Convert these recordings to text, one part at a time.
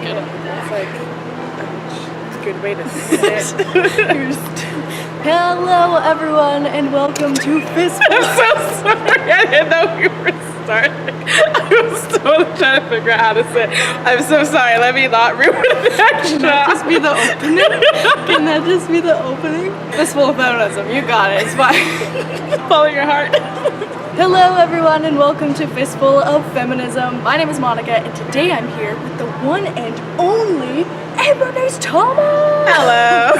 good. It's like it's a good way to sit. Hello, everyone, and welcome to Fistful. I'm so sorry. I didn't know we were starting. I was totally trying to figure out how to sit. I'm so sorry. Let me not ruin the extra. Can that just be the opening? Can that just be the opening? Fistful of Feminism. You got it. It's fine. Follow your heart. Hello, everyone, and welcome to Fistful of Feminism. My name is Monica, and today I'm here with the one and only Ann-Bernice Thomas. Hello.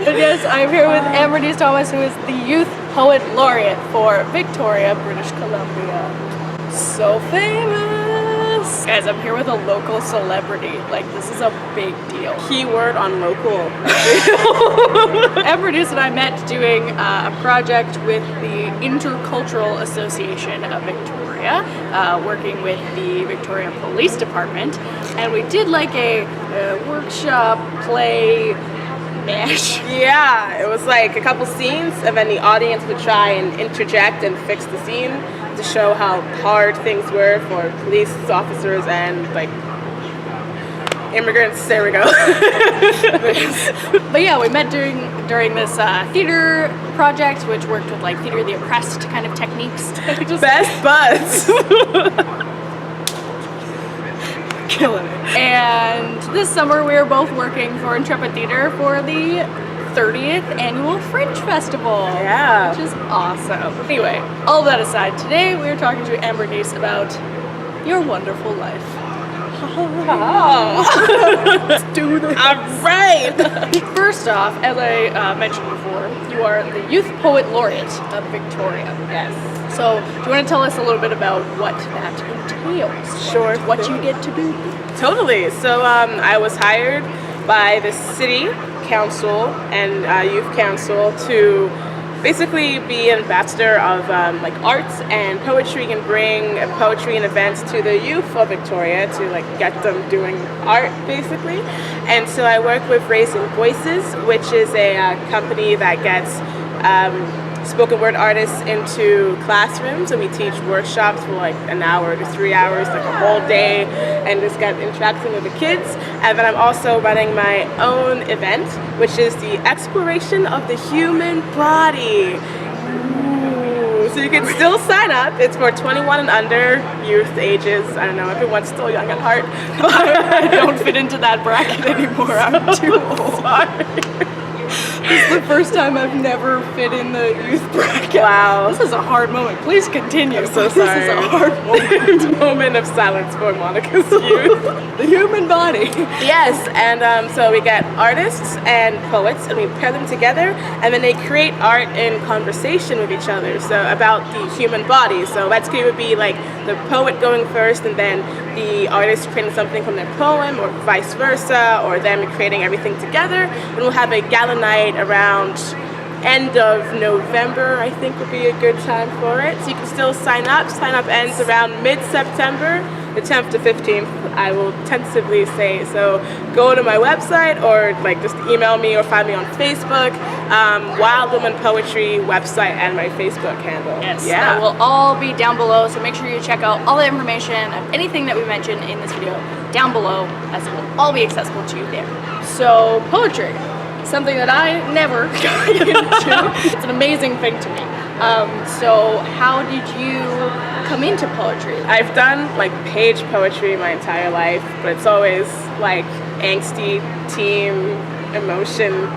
And yes, I'm here with Ann-Bernice Thomas, who is the Youth Poet Laureate for Victoria, British Columbia. So famous. Guys, I'm here with a local celebrity. Like, this is a big deal. Keyword on local. Ann-Bernice and I met doing a project with the Intercultural Association of Victoria, working with the Victoria Police Department, and we did like a workshop play mash. Yeah, it was like a couple scenes, and then the audience would try and interject and fix the scene to show how hard things were for police officers and like immigrants. There we go. But yeah, we met during this theater project, which worked with like Theater of the Oppressed kind of techniques. Best buds. Killing it. And this summer we were both working for Intrepid Theater for the 30th annual Fringe Festival. Yeah. Which is awesome. Anyway, all that aside, today we are talking to Ann-Bernice about your wonderful life. Oh. Let's do this. All right. First off, as I mentioned before, you are the Youth Poet Laureate of Victoria. Yes. So, do you want to tell us a little bit about what that entails? Sure. What you get to do? Totally. So I was hired by the city council and youth council to basically be an ambassador of like arts and poetry, and bring poetry and events to the youth of Victoria to like get them doing art basically. And so I work with Raising Voices, which is a company that gets spoken word artists into classrooms, and we teach workshops for like an hour to 3 hours, like a whole day, and just get interacting with the kids. And then I'm also running my own event, which is the exploration of the human body. Ooh. So you can still sign up. It's for 21 and under youth ages. I don't know, everyone's still young at heart. I don't fit into that bracket anymore. I'm too old. Sorry. This is the first time I've never fit in the youth bracket. Wow. This is a hard moment. Please continue. I'm so sorry. This is a hard moment. Moment of silence for Monica's youth. The human body. Yes, and so we get artists and poets, and we pair them together, and then they create art in conversation with each other, so about the human body. So Let's Go would be like the poet going first, and then the artist creating something from their poem, or vice versa, or them creating everything together. And we'll have a gala night around end of November, I think would be a good time for it. So you can still sign up. Sign up ends around mid-September, the 10th to 15th, I will tentatively say. So go to my website, or like just email me, or find me on Facebook, Wild Woman Poetry website, and my Facebook handle. Yes, yeah. that will all be down below, so make sure you check out all the information of anything that we mentioned in this video down below, as it will all be accessible to you there. So, poetry. Something that I never got into. It's an amazing thing to me. So how did you come into poetry? I've done like page poetry my entire life, but it's always like angsty teen emotion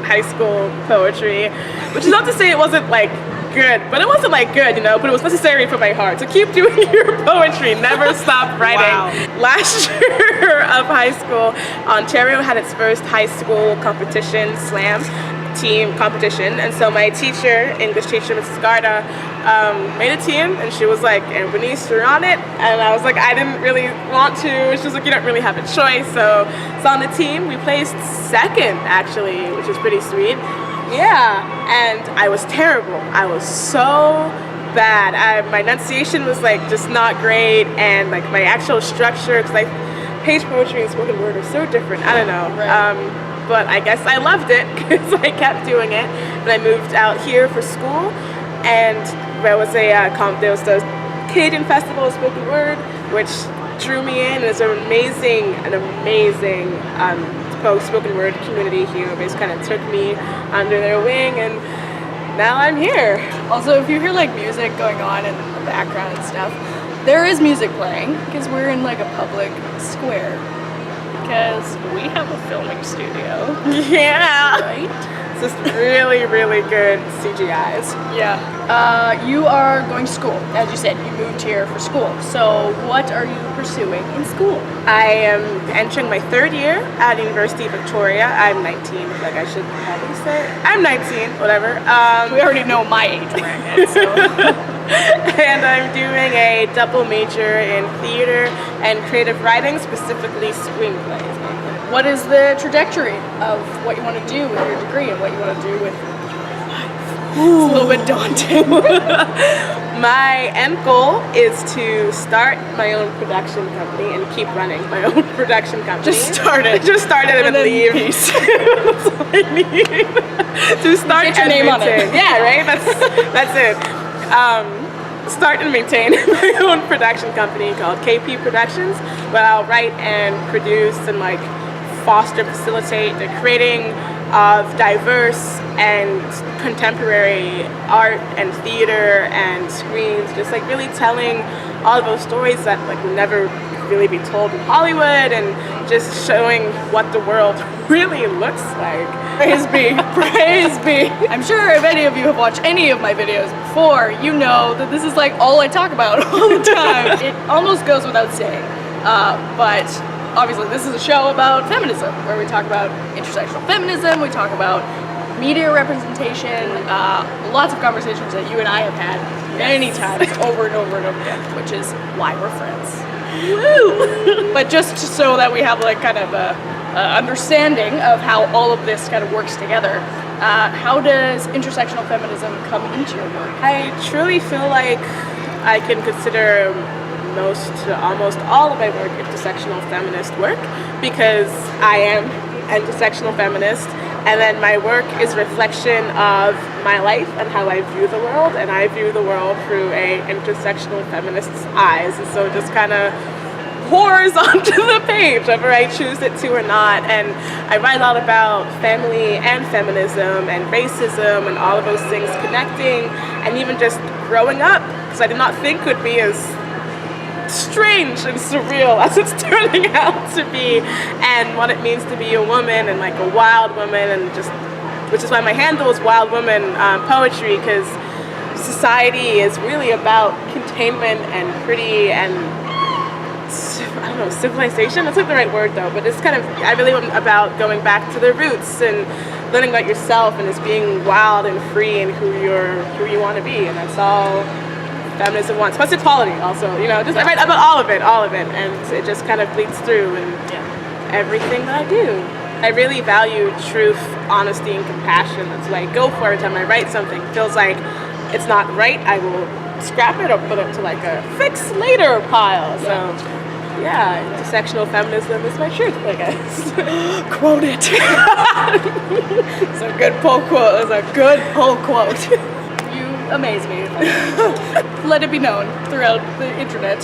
high school poetry, which is not to say it wasn't like good, but it wasn't like good, you know, but it was necessary for my heart. So keep doing your poetry, never stop writing. Wow. Last year of high school, Ontario had its first high school competition, slam team competition, and so my teacher, English teacher, Mrs. Garda, made a team, and she was like, Ann-Bernice, you're on it, and I was like, I didn't really want to. She was like, you don't really have a choice. So it's on the team. We placed second, actually, which is pretty sweet. Yeah, and I was terrible. I was so bad. My enunciation was like just not great, and like my actual structure, because like page poetry and spoken word are so different. I don't know. Right. But I guess I loved it because I kept doing it. But I moved out here for school, and there was the Canadian Festival of Spoken Word, which drew me in. It's an amazing spoken word community here. They just kind of took me under their wing, and now I'm here. Also, if you hear like music going on in the background and stuff, there is music playing because we're in like a public square. Because we have a filming studio. Yeah. Right? It's just really, really good CGIs. Yeah. You are going to school. As you said, you moved here for school. So what are you pursuing in school? I am entering my 3rd year at University of Victoria. I'm 19, like I should probably say. I'm 19, whatever. We already know my age bracket, so. And I'm doing a double major in theater and creative writing, specifically screenplays. What is the trajectory of what you want to do with your degree and what you want to do with your life? It's a little bit daunting. My end goal is to start my own production company and keep running my own production company. Just start it. Just start it and then leave. Peace. That's all I need. To start Get your and name on maintain. it. Yeah, right? That's it. Start and maintain my own production company called KP Productions, where I'll write and produce and like foster, facilitate the creating of diverse and contemporary art and theater and screens, just like really telling all of those stories that like will never really be told in Hollywood, and just showing what the world really looks like. Praise be, praise be. I'm sure if any of you have watched any of my videos before, you know that this is like all I talk about all the time. It almost goes without saying, but obviously this is a show about feminism, where we talk about intersectional feminism, we talk about media representation, lots of conversations that you and I have had many times over and over and over again, which is why we're friends. Woo! But just so that we have like kind of a understanding of how all of this kind of works together, how does intersectional feminism come into your work? I truly feel like I can consider almost all of my work intersectional feminist work, because I am intersectional feminist, and then my work is reflection of my life and how I view the world, and I view the world through a intersectional feminist's eyes, and so just kind of pours onto the page whether I choose it to or not. And I write a lot about family and feminism and racism and all of those things connecting, and even just growing up, because I did not think would be as strange and surreal as it's turning out to be, and what it means to be a woman and like a wild woman, and just, which is why my handle is Wild Woman Poetry, because society is really about containment and pretty and I don't know, civilization, that's not the right word though, but it's kind of, I really am about going back to the roots and learning about yourself and just being wild and free and who you want to be, and that's all feminism wants. Plus equality also, you know, just I write about all of it, and it just kind of bleeds through in everything that I do. I really value truth, honesty, and compassion. That's why I go for every time I write something. It feels like it's not right, I will scrap it or put it to like a fix later pile. So yeah, intersectional feminism is my truth, I guess. Quote it. It's a good pull quote. It's a good pull quote. You amaze me. Let it be known throughout the internet.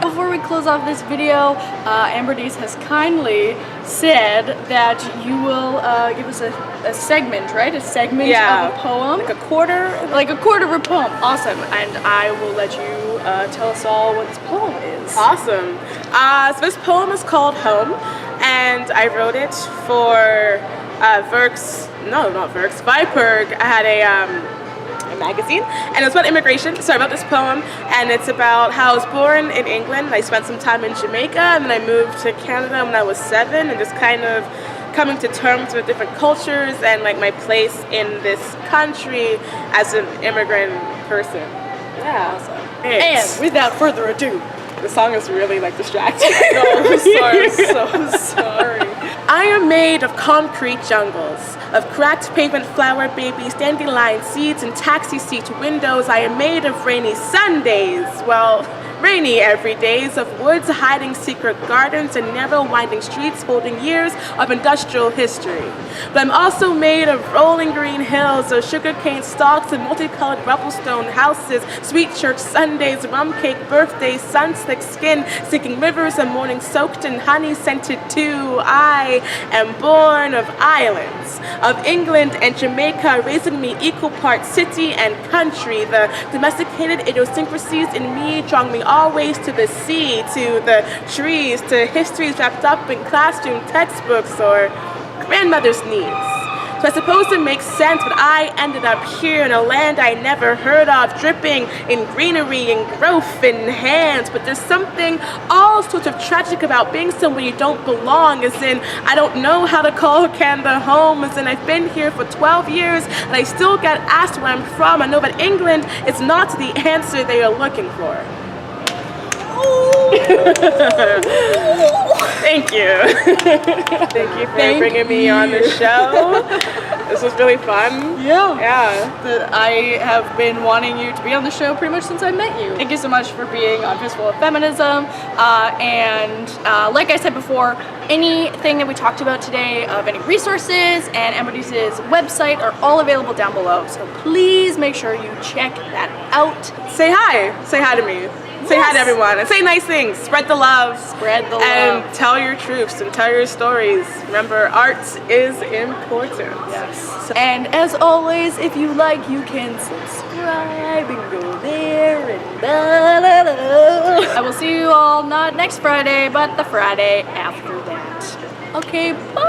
Before we close off this video, Ann-Bernice has kindly said that you will give us a segment, right? A segment of a poem? Like a quarter? Like a quarter of a poem. Awesome. And I will let you tell us all what this poem is. Awesome. So this poem is called Home, and I wrote it for Viperg. I had a magazine, and it's about immigration. So I wrote this poem, and it's about how I was born in England. I spent some time in Jamaica, and then I moved to Canada when I was 7, and just kind of coming to terms with different cultures and like my place in this country as an immigrant person. Yeah. Awesome. And without further ado, the song is really like distracting. No, I'm sorry. I'm so sorry. I am made of concrete jungles, of cracked pavement flower babies, dandelion seeds, and taxi seat windows. I am made of rainy Sundays. Well, rainy every days of woods hiding secret gardens and narrow winding streets holding years of industrial history. But I'm also made of rolling green hills, of sugarcane stalks and multicolored rubblestone houses, sweet church Sundays, rum cake birthdays, sun-slick skin, sinking rivers and morning soaked in honey-scented dew. I am born of islands, of England and Jamaica, raising me equal parts city and country. The domesticated idiosyncrasies in me drawing me always to the sea, to the trees, to histories wrapped up in classroom textbooks or grandmother's knees. So I suppose it makes sense, but I ended up here in a land I never heard of, dripping in greenery and growth in hands. But there's something all sorts of tragic about being somewhere you don't belong, as in I don't know how to call Canada home, as in I've been here for 12 years and I still get asked where I'm from. I know that England is not the answer they are looking for. Thank you. Thank you for bringing me on the show. This was really fun. Yeah. I have been wanting you to be on the show pretty much since I met you. Thank you so much for being on Fistful of Feminism. Like I said before, anything that we talked about today, of any resources and Ann-Bernice's website are all available down below. So please make sure you check that out. Say hi. Say hi to me. Say hi to everyone and say nice things. Spread the love. Spread the love. And tell your truths and tell your stories. Remember, art is important. Yes. And as always, if you like, you can subscribe and go there and da da da. I will see you all not next Friday, but the Friday after that. Okay, bye.